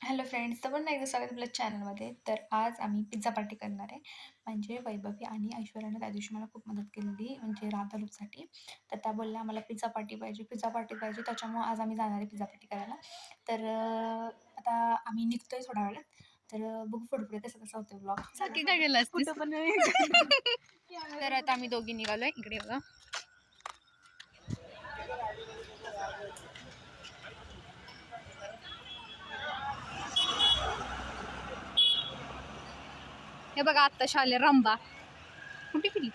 Hello friends, तर पुन्हा एकदा स्वागत आपल्या चॅनलमध्ये. तर आज आम्ही पिझ्झा पार्टी करणार आहे. म्हणजे वैभवी आणि ऐश्वर्याने त्या दिवशी मला खूप मदत केलेली, म्हणजे राधा लूकसाठी. तर त्या बोलल्या मला पिझ्झा पार्टी पाहिजे, पिझ्झा पार्टी पाहिजे. त्याच्यामुळं आज आम्ही जाणार आहे पिझ्झा पार्टी करायला. तर आता आम्ही निघतोय थोड्या वेळात. तर बघू पुढे कसं कसं होतं ब्लॉग. सारखी काय गेलं असतीस पण तर आता आम्ही दोघी निघालोय इकडे बघा. हे बघा आता शाले रंबा कुठे गेली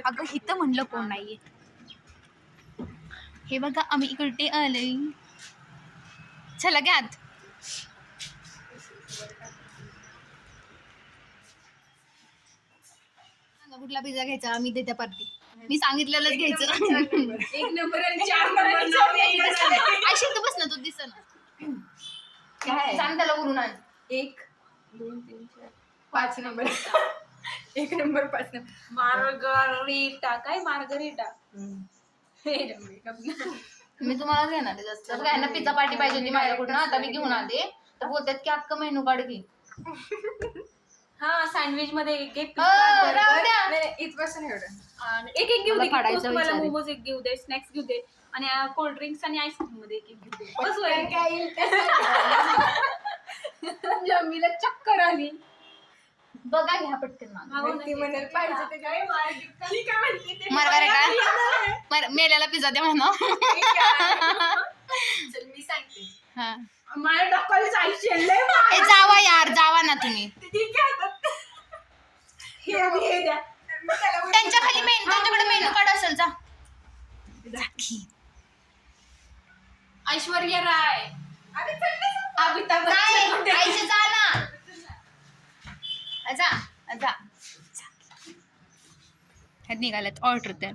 अगं हिथं म्हणलं कोण नाहीये. हे बघा आम्ही इकडे आलोय. चला घ्यात कुठला पिझ्झा घ्यायचा आम्ही देत्या पार्टी. मी सांगितलेलंच घ्यायचं. 1 नंबर आणि 4 नंबर आयशी तू बस ना, तू दिस ना सांग त्याला करून आण. 1 2 3 4 5 नंबर 1 नंबर 5 नंबर मार्गरिटा काय मार्गरिटा मी तुम्हाला घेणार आहे जास्त काय ना. पिझ्झा पार्टी पाहिजे होती माझ्याकडून, आता मी घेऊन आले. तर बोलतात की अख्खा मेनू कार्ड घे. हा सँडविच मध्ये एक एक राहू द्या. इथपासून एवढं एक एक घेऊ मला दे. फाडायचा तुम्हाला विचार आहे. मोमोज एक घेऊ दे, स्नॅक्स घेऊ दे आणि कोल्ड ड्रिंक्स आणि आईस्क्रीम मध्ये एक एक घेऊ दे. बस होईल. जमीला चक्कर आली. बघा घ्या पटकन पाहिजे ते काय ठीक आहे म्हणते ते. मार्गारेटा मेल्याला पिझ्झा दे म्हणा. चल मी सांगते. हा मला डॉक्टर जायची ए जावा यार, जावा ना तुम्ही. ठीक आहे हे द्या. त्यांच्या खाली त्यांच्याकडे मेनू कार्ड असेल. जा ऐश्वर्या राय अमिताभ नाही, बच्चन आईशी जा ना. जा जा ह्यात निघाल्यात ऑर्डर द्या.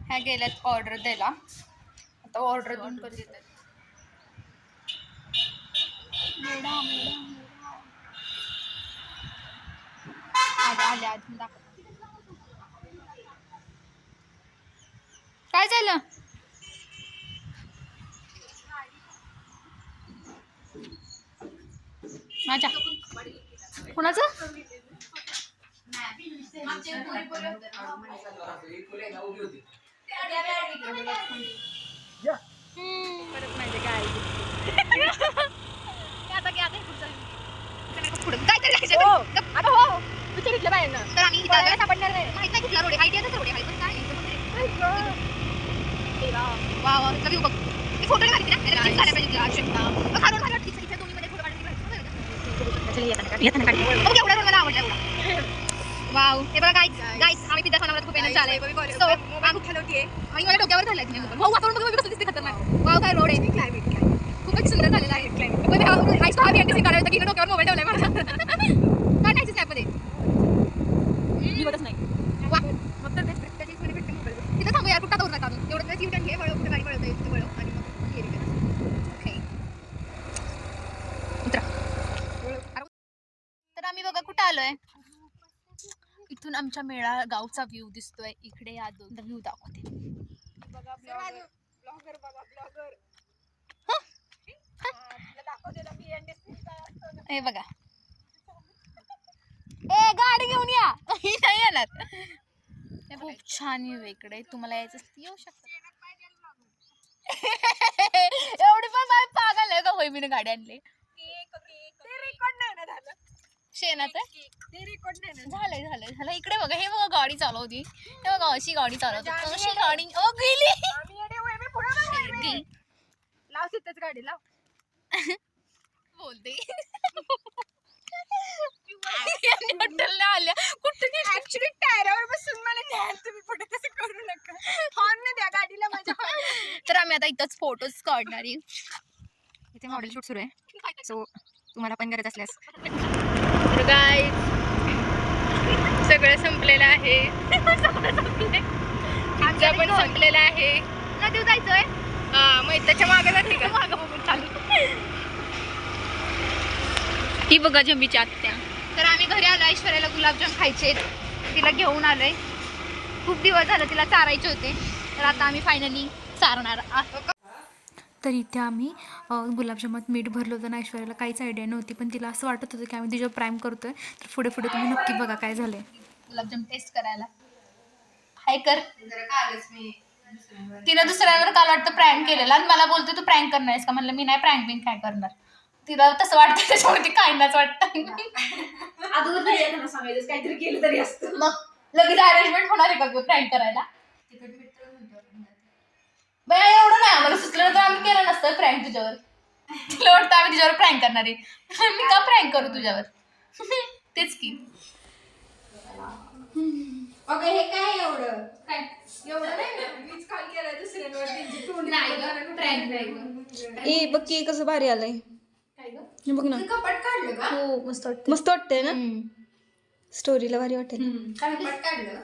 ह्या गेल्यात ऑर्डर द्यायला. आता ऑर्डर देऊन कधी देतात. आल्या आल्या दाखव. काय झालं? माझ्या कुणाचं? वाव, हे बघा गाईस आम्ही पिझ्झा खाणार खूप एनर्जी आलाय. सो आणि मला डोक्यावर झालाय तुम्ही. भाऊ वातावरण बघा कसं दिसते खतरनाक. वाव काय रोड आहे. क्लायमेट खूपच सुंदर झालेलं आहे. क्लायमेट गाईस हा मी काढायला होता की डोक्यावर मोबाईल ठेवलाय माझा. काढायचं स्नॅपमध्ये निवडच नाही. वा मग तर त्याची थोडी भेटते मोबाईल. तिथं थांबू यार, कुठं करू नका एवढं तर जीव घे. वळव कुठे गाडी वळवता येईल वळव आणि मग गेली ओके उतरा. तर आम्ही बघा कुठं आलोय. इथून आमच्या मेळा गावचा व्ह्यू दिसतोय. इकडे या दोन व्ह्यू दाखवते. बघा ब्लॉगर बघा ब्लॉगर हे बघा. ए गाडी घेऊन या. नाही येणार. खूप छान व्ह्यू इकडे. तुम्हाला यायचं येऊ शकतं. एवढी पण बाई पागल आहे का होय मी गाडी आणली. ते रेकॉर्ड नाही ना झालं. शेणाचं ते रेकॉर्ड नाही ना झालंय झालंय. चाललंय ह्याला इकडे बघा, हे बघा गाडी चालवती, हे बघा अशी गाडी चालवते, अशी गाडी ओ गेली लाव तिथंच गाडी लाव. बोलते हॉटेलला आल्या कुठे ऍक्च्युली टायरावर बसून मला न्याल तुम्ही पुढे तसं करू नका. हॉर्न न द्या गाडीला माझ्या. तर आम्ही आता इथंच फोटोज काढणार आहे. इथे मॉडेल शूट सुरू आहे, सो तुम्हाला पण गरज असल्यास. तर गाईज सगळं संपलेलं आहे, पिझ्झा पण संपलेला आहे. नदीवर जायचंय, हा मग त्याच्या मागे जाते का, मागं बघून चालू. ही बघा जंबीची आत्या. तर आम्ही घरी आलो, ऐश्वर्याला गुलाबजाम खायचे, तिला घेऊन आलोय. खूप दिवस झालं तिला चारायचे होते, तर आता आम्ही फायनली चारणार आहोत. तर इथे आम्ही गुलाबजामात मीठ भरलं होतं ना, ऐश्वर्याला काहीच आयडिया नव्हती, पण तिला असं वाटत होतं की आम्ही तिच्यावर प्राईम करतोय. तर पुढे पुढे तुम्ही नक्की बघा काय झालंय. गुलाबजाम टेस्ट करायला हाय कर. जरा कालच मी तिला दुसऱ्यावर काल वाटतं प्रँक केलेलं आणि मला बोलते तू प्रँक करणार आहेस का, म्हणलं मी नाही प्रँक बिंक काय करणार. तिला तसं वाटतं, त्याच्यावरती काय नाच वाटतं. अगोदर नाही त्यांना सांगायचं काहीतरी केलं तरी असतं. मग लगेच अरेंजमेंट होणार आहे का प्रँक करायला. बाय एवढं नाही आम्हाला सुचलं तर आम्ही केलं नसतं प्रँक तुझ्यावर. तुला वाटतं आम्ही तुझ्यावर प्रँक करणार आहे, मी का प्रँक करू तुझ्यावर. तेच की अगं हे काय एवढं काय एवढं नाही ना, मीच काल केलं दुसऱ्यांवर त्यांची तोंड नाही ग, प्रँक नाही ग. ए बघ की कसं भारी आलंय, काय ग, हे बघ ना. कपाट काढलं का? हो मस्त वाटतं. मस्त वाटतंय ना, स्टोरीला भारी वाटेल. कपाट काढलं.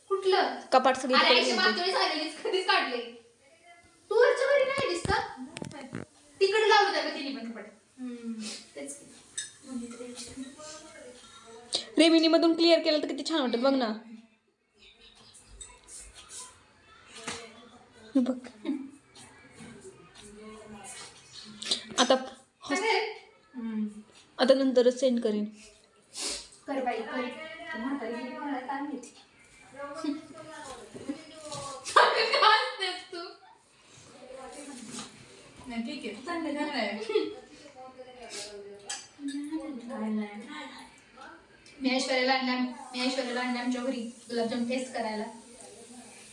कुठलं कपाट सगळी अरे तिकडे आईची गेलते. मागच्या वेळेस आलेलीच कधीच काढले. तू वरच्या घरी नाही दिसत, तिकडे लावलं त्या तिने पण कपडे. तेच रेमिनी मधून क्लिअर केलं तर किती छान वाटत बघ ना. हे बघ आता आता नंतरच सेंड करेन. कर बाई कर. ती म्हातारी गेली कोणाला काय माहिती. काय हसतेस तू? नाही ठीक आहे चांगलं झालं आहे. मी ऐश्वर्याला आणल्या आमच्या घरी गुलाबजाम टेस्ट करायला.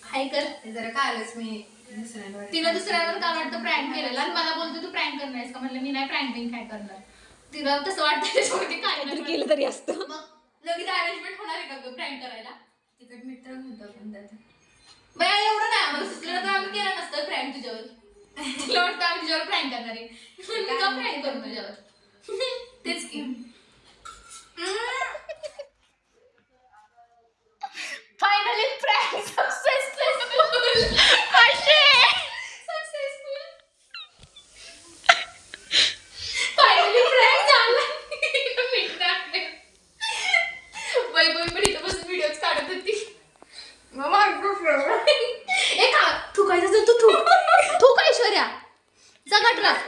हाय कर. ते जरा कालच मी दुसऱ्यांवर तिला दुसऱ्यावर काल वाटतं प्रँक केलेला आणि मला बोलते तू प्रँक करणार आहेस का, म्हणलं मी नाही प्रँक बिंक काय करणार. तिला तसं वाटतं, त्याच्यावरती काय काहीतरी केलं तरी असतं. मग लगेच अरेंजमेंट होणार आहे का प्रँक करायला. तिकट मित्र होतं पण त्यात बाय एवढं नाही आम्हाला सुचलं तर आम्ही केलं नसतं प्रँक तुझ्यावर. तुला वाटतं आम्ही तुझ्यावर प्रँक करणार आहे, मी का प्रँक करू तुझ्यावर. तेच की finally prank successful. Finally prank झाला. वैभवी पण इथं बसून व्हिडिओज काढत होती. ए का थुकायचं तर तू थुक ऐश्वर्या, जा गटरात.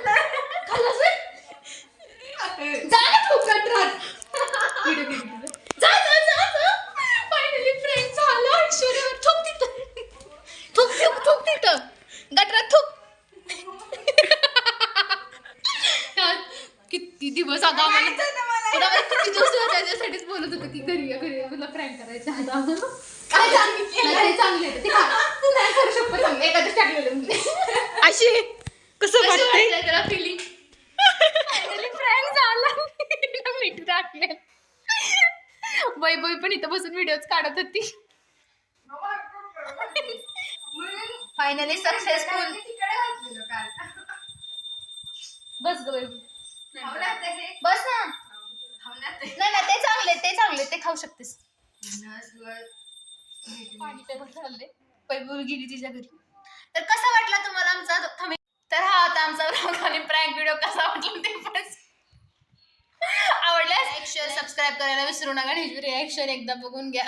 खाल्लास व्हय? जा ना थुक गटरात. जा जा जा जा. फायनली फ्रेंड झालं. ऐश्वर्या थुक तिथं, थुक थुक थुक तिथं गटरात थुक. किती दिवस आता आम्हाला किती दिवस त्याच्यासाठीच बोलत होतं की घरी घरी मला प्रँक करायचं. आता काय चांगले ते खा. तू नाही करू शकतो चांगलं एखादं टाकलेलं अशी कसं वाटतंय. त्याला फिलिंग फायनली प्रँक झाला. मीठ टाकले. वैभवी पण इथं बसून व्हिडिओज काढत होती. Finally successful. बस ग वैभवी, बस ना. नाही ना ते चांगले ते खाऊ शकतेस. पाणी पेपर चालले. वैभवी गेली तिच्या घरी. तर कसा वाटला तुम्हाला आमचा तर हा होता आमचा प्रँक व्हिडिओ. कसा वाटला ते पण आवडल्यास लाईक शेअर सबस्क्राईब करायला विसरू नका. रिॲक्शन एकदा बघून घ्या.